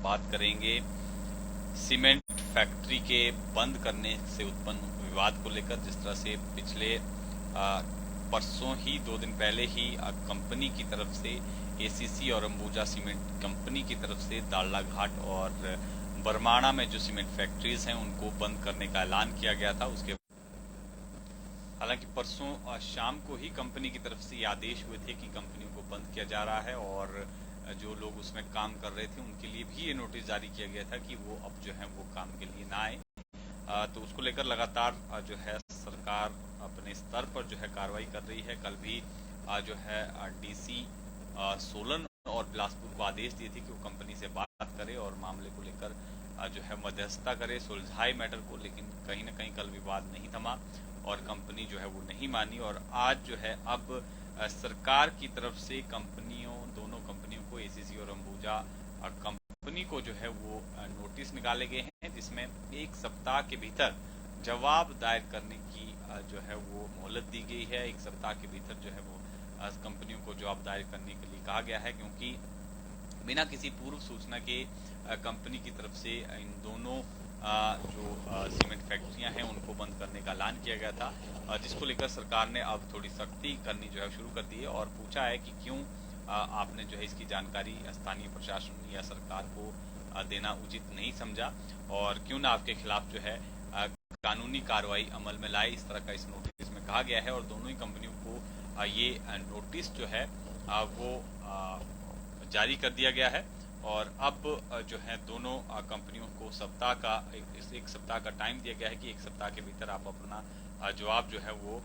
बात करेंगे cement factory के बंद करने से उत्पन्न विवाद को लेकर। जिस तरह से पिछले परसों ही 2 दिन पहले ही कंपनी की तरफ से एसीसी और अंबुजा सीमेंट कंपनी की तरफ से दाड़ला घाट और बरमाणा में जो सीमेंट फैक्ट्रीज हैं उनको बंद करने का ऐलान किया गया था। उसके हालांकि परसों शाम को ही कंपनी की तरफ से ये आदेश हुए थे कि कंपनियों को बंद किया जा रहा है और जो लोग उसमें काम कर रहे थे उनके लिए भी ये नोटिस जारी किया गया था कि वो अब जो है वो काम के लिए ना आए। तो उसको लेकर लगातार जो है सरकार अपने स्तर पर जो है कार्रवाई कर रही है। कल भी जो है डीसी सोलन और बिलासपुर को आदेश दिए थे कि वो कंपनी से बात करे और मामले को लेकर जो है मध्यस्थता करे, सुलझाए मैटर को। लेकिन कहीं ना कहीं कल विवाद नहीं थमा और कंपनी जो है वो नहीं मानी और आज जो है अब सरकार की तरफ से दोनों कंपनियों को एसीसी और अंबुजा कंपनी को जो है वो नोटिस निकाले गए हैं, जिसमें 1 सप्ताह के भीतर जवाब दायर करने की जो है वो मोहलत दी गई है। 1 सप्ताह के भीतर जो है वो कंपनियों को जवाब दायर करने के लिए कहा गया है, क्योंकि बिना किसी पूर्व सूचना के कंपनी की तरफ से इन दोनों जो सीमेंट फैक्ट्रियां हैं उनको बंद करने का ऐलान किया गया था, जिसको लेकर सरकार ने अब थोड़ी सख्ती करनी जो है शुरू कर दी है और पूछा है कि क्यों आपने जो है इसकी जानकारी स्थानीय प्रशासन या सरकार को देना उचित नहीं समझा और क्यों ना आपके खिलाफ जो है कानूनी कार्रवाई अमल में लाए। इस तरह का इस नोटिस में कहा गया है और दोनों ही कंपनियों को ये नोटिस जो है वो जारी कर दिया गया है और अब जो है दोनों कंपनियों को एक सप्ताह का टाइम दिया गया है कि 1 सप्ताह के भीतर आप अपना जवाब जो है वो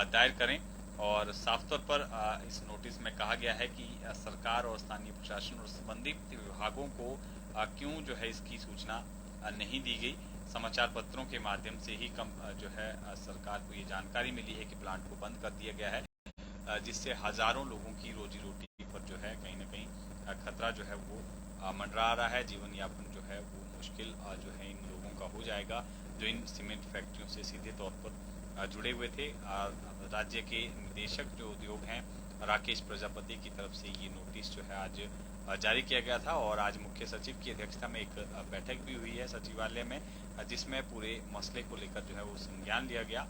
दायर करें। और साफ तौर पर इस नोटिस में कहा गया है कि सरकार और स्थानीय प्रशासन और संबंधित विभागों को क्यों जो है इसकी सूचना नहीं दी गई। समाचार पत्रों के माध्यम से ही जो है सरकार को ये जानकारी मिली है कि प्लांट को बंद कर दिया गया है, जिससे हजारों लोगों की रोजी रोटी पर जो है कहीं न कहीं खतरा जो है वो मंडरा रहा है। जीवन यापन जो है वो मुश्किल जो है इन लोगों का हो जाएगा जो इन सीमेंट फैक्ट्रियों से सीधे तौर पर जुड़े हुए थे। राज्य के निदेशक जो उद्योग हैं राकेश प्रजापति की तरफ से ये नोटिस जो है आज जारी किया गया था और आज मुख्य सचिव की अध्यक्षता में एक बैठक भी हुई है सचिवालय में, जिसमें पूरे मसले को लेकर जो है वो संज्ञान लिया गया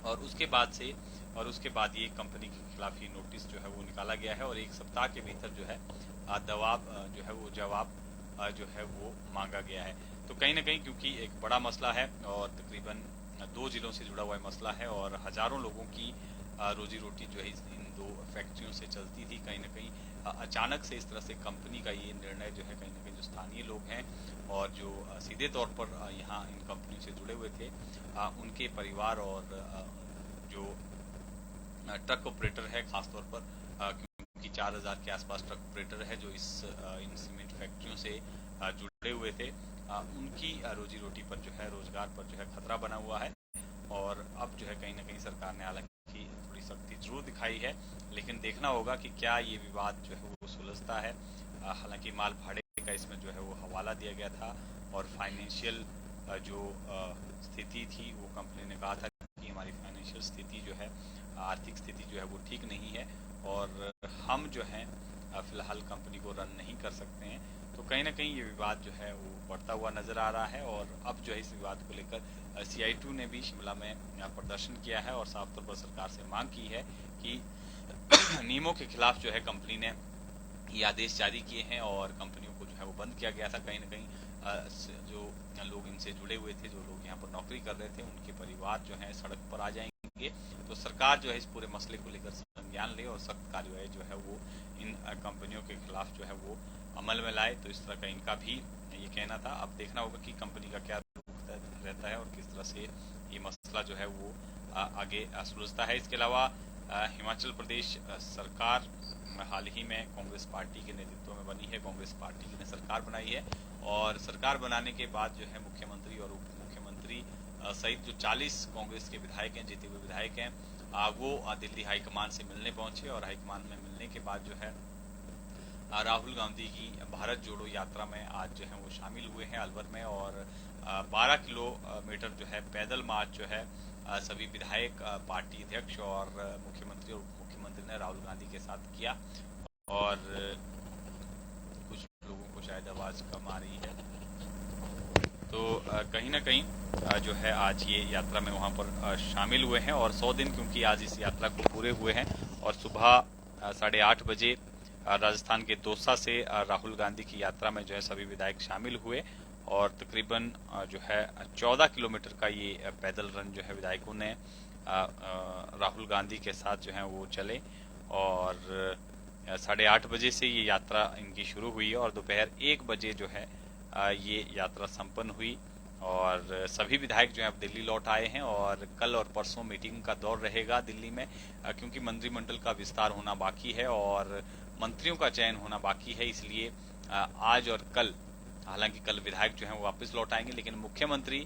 और उसके बाद ये कंपनी के खिलाफ ये नोटिस जो है वो निकाला गया है और 1 सप्ताह के भीतर जो है जवाब जो है वो मांगा गया है। तो कहीं ना कहीं क्योंकि एक बड़ा मसला है और तकरीबन 2 जिलों से जुड़ा हुआ मसला है और हजारों लोगों की रोजी रोटी जो है इन 2 फैक्ट्रियों से चलती थी, कहीं ना कहीं अचानक से इस तरह से कंपनी का ये निर्णय जो है कहीं ना कहीं जो स्थानीय लोग हैं और जो सीधे तौर पर यहाँ इन कंपनियों से जुड़े हुए थे उनके परिवार और जो ट्रक ऑपरेटर है खासतौर पर क्योंकि 4000 के आसपास ट्रक ऑपरेटर है जो इन सीमेंट फैक्ट्रियों से जुड़े हुए थे, उनकी रोजी रोटी पर जो है रोजगार पर जो है खतरा बना हुआ है। और अब जो है कहीं ना कहीं सरकार ने हालांकि थोड़ी सख्ती जरूर दिखाई है, लेकिन देखना होगा कि क्या ये विवाद जो है वो सुलझता है। हालांकि माल भाड़े का इसमें जो है वो हवाला दिया गया था और फाइनेंशियल जो स्थिति थी वो कंपनी ने कहा था कि हमारी फाइनेंशियल स्थिति जो है आर्थिक स्थिति जो है वो ठीक नहीं है और हम जो है फिलहाल कंपनी को रन नहीं कर सकते हैं। तो कहीं ना कहीं ये विवाद जो है वो बढ़ता हुआ नजर आ रहा है और अब जो है इस विवाद को लेकर CI2 ने भी शिमला में प्रदर्शन किया है और साफ तौर पर सरकार से मांग की है कि नियमों के खिलाफ जो है कंपनी ने ये आदेश जारी किए हैं और कंपनियों को जो है वो बंद किया गया था। कहीं ना कहीं जो लोग इनसे जुड़े हुए थे, जो लोग यहाँ पर नौकरी कर रहे थे, उनके परिवार जो है सड़क पर आ जाएंगे। तो सरकार जो है इस पूरे मसले को लेकर संज्ञान ले और सख्त कार्रवाई जो है वो इन कंपनियों के खिलाफ जो है वो अमल में लाए। तो इस तरह का इनका भी ये कहना था। अब देखना होगा कि कंपनी का क्या रुख रहता है और किस तरह से ये मसला जो है वो आगे सुलझता है। इसके अलावा हिमाचल प्रदेश सरकार हाल ही में कांग्रेस पार्टी के नेतृत्व में बनी है। कांग्रेस पार्टी ने सरकार बनाई है और सरकार बनाने के बाद जो है मुख्यमंत्री और उप मुख्यमंत्री सहित जो 40 कांग्रेस के विधायक हैं, जीते हुए विधायक हैं, वो दिल्ली हाईकमान से मिलने पहुंचे और हाईकमान में मिलने के बाद जो है राहुल गांधी की भारत जोड़ो यात्रा में आज जो है वो शामिल हुए हैं अलवर में और 12 किलोमीटर जो है पैदल मार्च जो है सभी विधायक, पार्टी अध्यक्ष और मुख्यमंत्री और उप मुख्यमंत्री ने राहुल गांधी के साथ किया और कुछ लोगों को आपको शायद आवाज कम आ रही है। तो कहीं ना कहीं जो है आज ये यात्रा में वहां पर शामिल हुए हैं, और 100 दिन क्योंकि आज इस यात्रा को पूरे हुए हैं। और सुबह 8:30 बजे राजस्थान के दौसा से राहुल गांधी की यात्रा में जो है सभी विधायक शामिल हुए, और तकरीबन जो है 14 किलोमीटर का ये पैदल रन जो है विधायकों ने राहुल गांधी के साथ जो है वो चले। और 8:30 बजे से ये यात्रा इनकी शुरू हुई, और दोपहर 1 बजे जो है ये यात्रा संपन्न हुई। और सभी विधायक जो है अब दिल्ली लौट आए हैं, और कल और परसों मीटिंग का दौर रहेगा दिल्ली में, क्योंकि मंत्रिमंडल का विस्तार होना बाकी है और मंत्रियों का चयन होना बाकी है। इसलिए आज और कल, हालांकि कल विधायक जो है वो वापस लौट आएंगे, लेकिन मुख्यमंत्री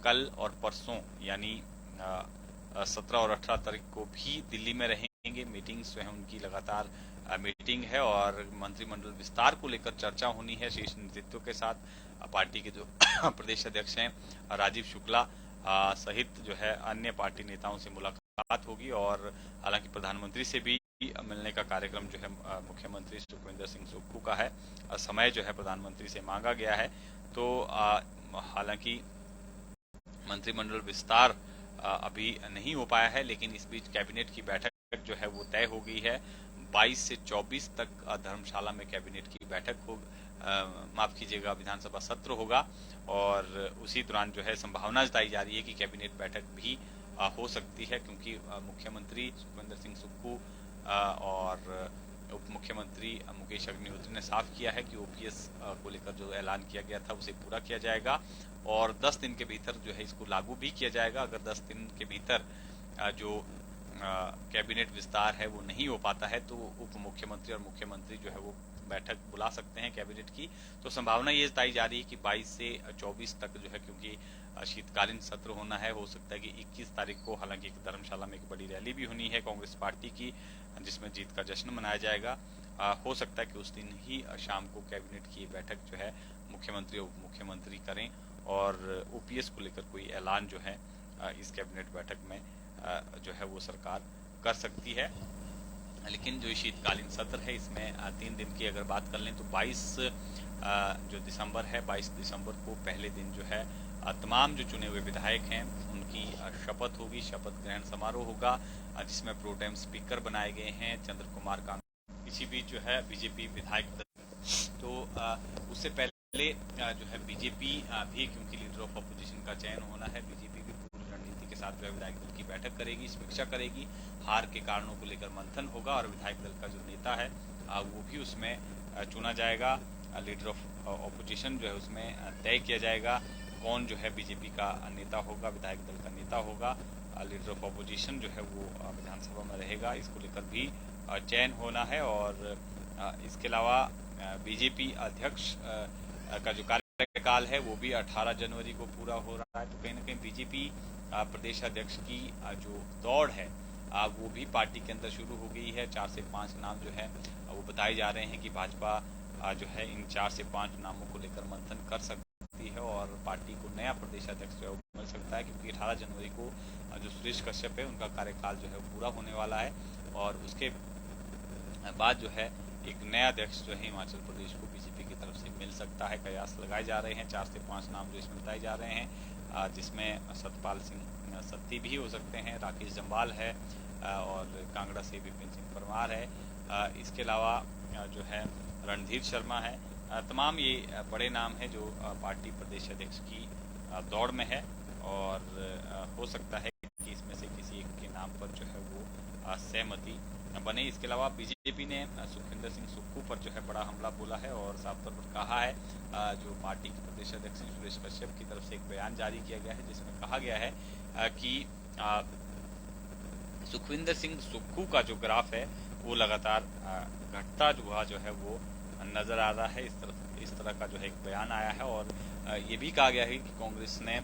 कल और परसों यानी 17 और 18 तारीख को भी दिल्ली में रहेंगे। मीटिंग्स जो है उनकी लगातार मीटिंग है, और मंत्रिमंडल विस्तार को लेकर चर्चा होनी है शीर्ष नेतृत्व के साथ। पार्टी के जो प्रदेश अध्यक्ष हैं राजीव शुक्ला सहित जो है अन्य पार्टी नेताओं से मुलाकात होगी, और हालांकि प्रधानमंत्री से भी मिलने का कार्यक्रम जो है मुख्यमंत्री सुखविंदर सिंह सुक्खू का है। समय जो है प्रधानमंत्री से मांगा गया है। तो हालांकि मंत्रिमंडल विस्तार अभी नहीं हो पाया है, लेकिन इस बीच कैबिनेट की बैठक जो है वो तय हो गई है। 22 से 24 तक धर्मशाला में कैबिनेट की बैठक हो, माफ कीजिएगा, विधानसभा सत्र होगा, और उसी दौरान जो है संभावना जताई जा रही है कि कैबिनेट बैठक भी हो सकती है, क्योंकि मुख्यमंत्री सुखविंदर सिंह सुक्खू और उप मुख्यमंत्री मुकेश अग्निहोत्री ने साफ किया है कि ओपीएस को लेकर जो ऐलान किया गया था उसे पूरा किया जाएगा, और 10 दिन के भीतर जो है इसको लागू भी किया जाएगा। अगर 10 दिन के भीतर जो कैबिनेट विस्तार है वो नहीं हो पाता है, तो उप मुख्यमंत्री और मुख्यमंत्री जो है वो बैठक बुला सकते हैं कैबिनेट की। तो संभावना ये जताई जा रही है कि 22 से 24 तक जो है, क्योंकि शीतकालीन सत्र होना है, हो सकता है कि 21 तारीख को, हालांकि धर्मशाला में एक बड़ी रैली भी होनी है कांग्रेस पार्टी की जिसमें जीत का जश्न मनाया जाएगा। हो सकता है कि उस दिन ही शाम को कैबिनेट की बैठक जो है मुख्यमंत्री और उप मुख्यमंत्री करें, और ओपीएस को लेकर कोई ऐलान जो है इस कैबिनेट बैठक में जो है वो सरकार कर सकती है। लेकिन जो शीतकालीन सत्र है इसमें 3 दिन की अगर बात कर लें तो 22 जो दिसंबर है, 22 दिसंबर को पहले दिन जो है तमाम जो चुने हुए विधायक हैं उनकी शपथ होगी, शपथ ग्रहण समारोह होगा, जिसमें प्रोटेम स्पीकर बनाए गए हैं चंद्र कुमार का। इसी बीच जो है बीजेपी विधायक तो उससे पहले जो है बीजेपी भी, क्योंकि लीडर ऑफ अपोजिशन का चयन होना है, बीजेपी भी पूरी रणनीति के साथ जो है विधायक दल की बैठक करेगी, समीक्षा करेगी, हार के कारणों को लेकर मंथन होगा, और विधायक दल का जो नेता है वो भी उसमें चुना जाएगा। लीडर ऑफ ऑपोजिशन जो है उसमें तय किया जाएगा कौन जो है बीजेपी का नेता होगा, विधायक दल का नेता होगा। लीडर ऑफ ऑपोजिशन जो है वो विधानसभा में रहेगा, इसको लेकर भी चयन होना है। और इसके अलावा बीजेपी अध्यक्ष का जो कार्यकाल है वो भी 18 जनवरी को पूरा हो रहा है। तो कहीं ना कहीं बीजेपी प्रदेश अध्यक्ष की जो दौड़ है वो भी पार्टी के अंदर शुरू हो गई है। 4 से 5 नाम जो है वो बताए जा रहे हैं कि भाजपा जो है इन 4 से 5 नामों को लेकर मंथन कर सकती है, और पार्टी को नया प्रदेश अध्यक्ष जो है मिल सकता है, क्योंकि 18 जनवरी को जो सुरेश कश्यप है उनका कार्यकाल जो है पूरा होने वाला है, और उसके बाद जो है एक नया अध्यक्ष जो है हिमाचल प्रदेश को बीजेपी की तरफ से मिल सकता है। कयास लगाए जा रहे हैं, 4 से 5 नाम जो इसमें बताए जा रहे हैं, जिसमें सतपाल सिंह सत्ती भी हो सकते हैं, राकेश जम्वाल है, और कांगड़ा से विपिन सिंह परमार है। इसके अलावा जो है रणधीर शर्मा है। तमाम ये बड़े नाम हैं जो पार्टी प्रदेश अध्यक्ष की दौड़ में है, और हो सकता है कि इसमें से किसी एक के नाम पर जो है वो सहमति बने। इसके अलावा बीजेपी ने सुखविंदर सिंह सुक्खू पर जो है बड़ा हमला बोला है, और साफ तौर पर कहा है, जो पार्टी के प्रदेश अध्यक्ष सुरेश कश्यप की तरफ से एक बयान जारी किया गया है जिसमें कहा गया है कि सुखविंदर सिंह सुक्खू का जो ग्राफ है वो लगातार घटता हुआ जो है वो नजर आ रहा है। इस तरह का जो है एक बयान आया है, और ये भी कहा गया है कि कांग्रेस ने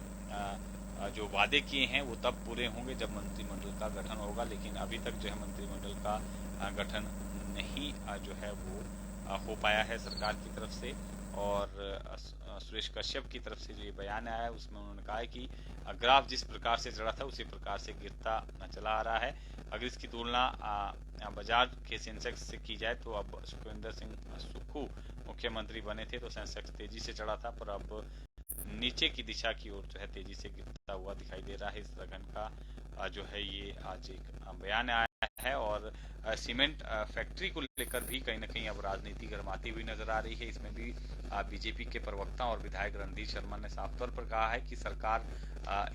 जो वादे किए हैं वो तब पूरे होंगे जब मंत्रिमंडल का गठन होगा, लेकिन अभी तक जो है मंत्रिमंडल का गठन नहीं जो है वो हो पाया है सरकार की तरफ से। और सुरेश कश्यप की तरफ से जो ये बयान आया है उसमें उन्होंने कहा है कि ग्राफ जिस प्रकार से चढ़ा था उसी प्रकार से गिरता चला आ रहा है। अगर इसकी तुलना बजाज के सेंसेक्स से की जाए तो अब सुखविंदर सिंह सुक्खू मुख्यमंत्री बने थे तो सेंसेक्स तेजी से चढ़ा था, पर अब नीचे की दिशा की ओर जो है तेजी से गिरता हुआ दिखाई दे रहा है। इस लगन का जो है ये आज एक बयान आया है। और सीमेंट फैक्ट्री को लेकर भी कहीं ना कहीं अब राजनीति गरमाती हुई नजर आ रही है। इसमें भी बीजेपी के प्रवक्ता और विधायक रणधीर शर्मा ने साफ तौर पर कहा है कि सरकार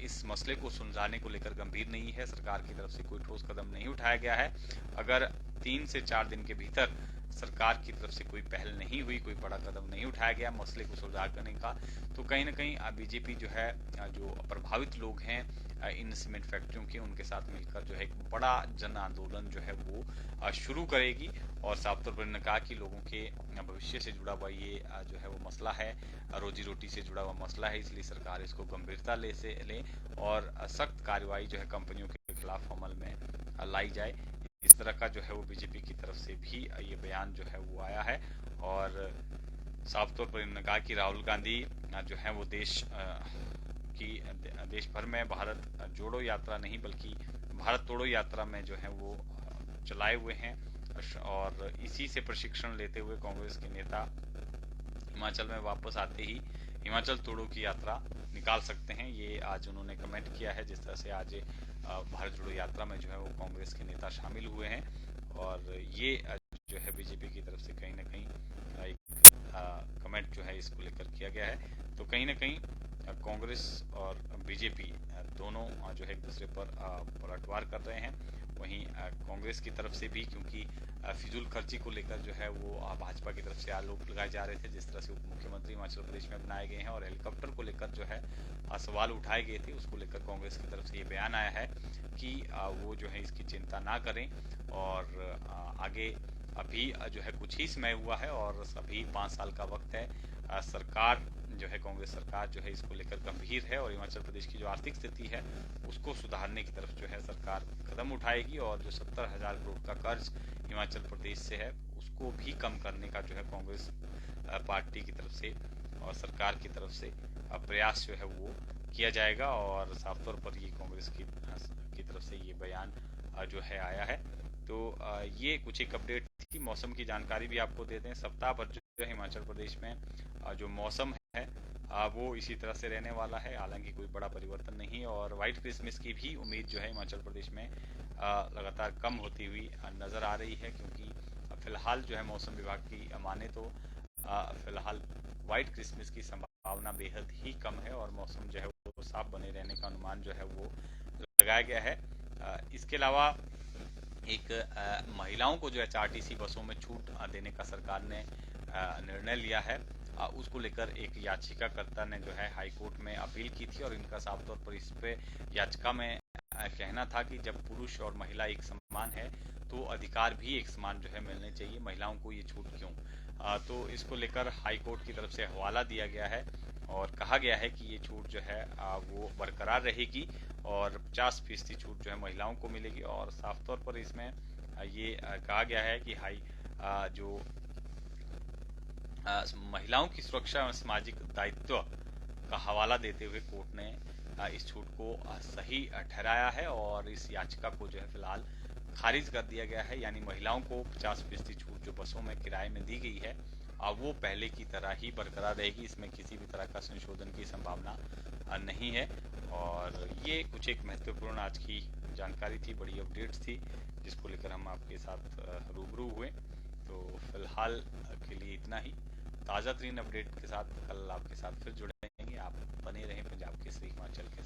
इस मसले को सुलझाने को लेकर गंभीर नहीं है। सरकार की तरफ से कोई ठोस कदम नहीं उठाया गया है। अगर 3 से 4 दिन के भीतर सरकार की तरफ से कोई पहल नहीं हुई, कोई बड़ा कदम नहीं उठाया गया मसले को सुलझा करने का, तो कहीं ना कहीं बीजेपी जो है जो प्रभावित लोग हैं इन सीमेंट फैक्ट्रियों के, उनके साथ मिलकर जो है एक बड़ा जन आंदोलन जो है वो शुरू करेगी। और साफ तौर पर उन्होंने कहा कि लोगों के भविष्य से जुड़ा हुआ ये जो है वो मसला है, रोजी रोटी से जुड़ा हुआ मसला है, इसलिए सरकार इसको गंभीरता ले और सख्त कार्रवाई जो है कंपनियों के खिलाफ अमल में लाई जाए। इस तरह का जो है वो बीजेपी की तरफ से भी ये बयान जो है वो आया है। और साफ तौर पर इन्होंने कहा कि राहुल गांधी जो है वो देश भर में भारत जोड़ो यात्रा नहीं बल्कि भारत तोड़ो यात्रा में जो है वो चलाए हुए हैं। और इसी से प्रशिक्षण लेते हुए कांग्रेस के नेता हिमाचल में वापस आते ही हिमाचल तोड़ो की यात्रा निकाल सकते हैं। ये आज उन्होंने कमेंट किया है। जिस तरह से आज भारत जोड़ो यात्रा में जो है वो कांग्रेस के नेता शामिल हुए हैं। और ये जो है बीजेपी की तरफ से कहीं ना कहीं एक कमेंट जो है इसको लेकर किया गया है। तो कहीं ना कहीं कांग्रेस और बीजेपी दोनों जो है एक दूसरे पर पलटवार कर रहे हैं। वहीं कांग्रेस की तरफ से भी, क्योंकि फिजूल खर्ची को लेकर जो है वो भाजपा की तरफ से आरोप लगाए जा रहे थे। जिस तरह से उप मुख्यमंत्री हिमाचल प्रदेश में बनाए गए हैं और हेलीकॉप्टर को लेकर जो है सवाल उठाए गए थे, उसको लेकर कांग्रेस की तरफ से ये बयान आया है कि वो जो है इसकी चिंता ना करें और आगे अभी जो है कुछ ही समय हुआ है और अभी 5 साल का वक्त है। सरकार जो है कांग्रेस सरकार जो है इसको लेकर गंभीर है और हिमाचल प्रदेश की जो आर्थिक स्थिति है उसको सुधारने की तरफ जो है सरकार कदम उठाएगी। और जो 70,000 करोड़ का कर्ज हिमाचल प्रदेश से है उसको भी कम करने का जो है कांग्रेस पार्टी की तरफ से और सरकार की तरफ से प्रयास जो है वो किया जाएगा। और साफ तौर पर ये कांग्रेस की तरफ से ये बयान जो है आया है। तो ये कुछ एक अपडेट थी। मौसम की जानकारी भी आपको देते हैं। सप्ताह भर जो है हिमाचल प्रदेश में जो मौसम है वो इसी तरह से रहने वाला है, हालांकि कोई बड़ा परिवर्तन नहीं। और व्हाइट क्रिसमस की भी उम्मीद जो है हिमाचल प्रदेश में लगातार कम होती हुई नजर आ रही है, क्योंकि फिलहाल जो है मौसम विभाग की माने तो फिलहाल व्हाइट क्रिसमस की संभावना बेहद ही कम है और मौसम जो है वो साफ बने रहने का अनुमान जो है वो लगाया गया है। इसके अलावा एक महिलाओं को जो है HRTC बसों में छूट देने का सरकार ने निर्णय लिया है। उसको लेकर एक याचिकाकर्ता ने जो है हाई कोर्ट में अपील की थी और इनका साफ तौर पर इस पे याचिका में कहना था कि जब पुरुष और महिला एक समान है तो अधिकार भी एक समान जो है मिलने चाहिए, महिलाओं को ये छूट क्यों। तो इसको लेकर हाई कोर्ट की तरफ से हवाला दिया गया है और कहा गया है कि ये छूट जो है वो बरकरार रहेगी और 50% छूट जो है महिलाओं को मिलेगी। और साफ तौर पर इसमें ये कहा गया है कि जो महिलाओं की सुरक्षा और सामाजिक दायित्व का हवाला देते हुए कोर्ट ने इस छूट को सही ठहराया है और इस याचिका को जो है फिलहाल खारिज कर दिया गया है। यानी महिलाओं को 50% छूट जो बसों में किराए में दी गई है वो पहले की तरह ही बरकरार रहेगी, इसमें किसी भी तरह का संशोधन की संभावना नहीं है। और ये कुछ एक महत्वपूर्ण आज की जानकारी थी, बड़ी अपडेट्स थी जिसको लेकर हम आपके साथ रूबरू हुए। तो फिलहाल के लिए इतना ही। ताज़ा तरीन अपडेट के साथ कल आपके साथ फिर जुड़ेंगे। आप बने रहें पंजाब केसरी हिमाचल के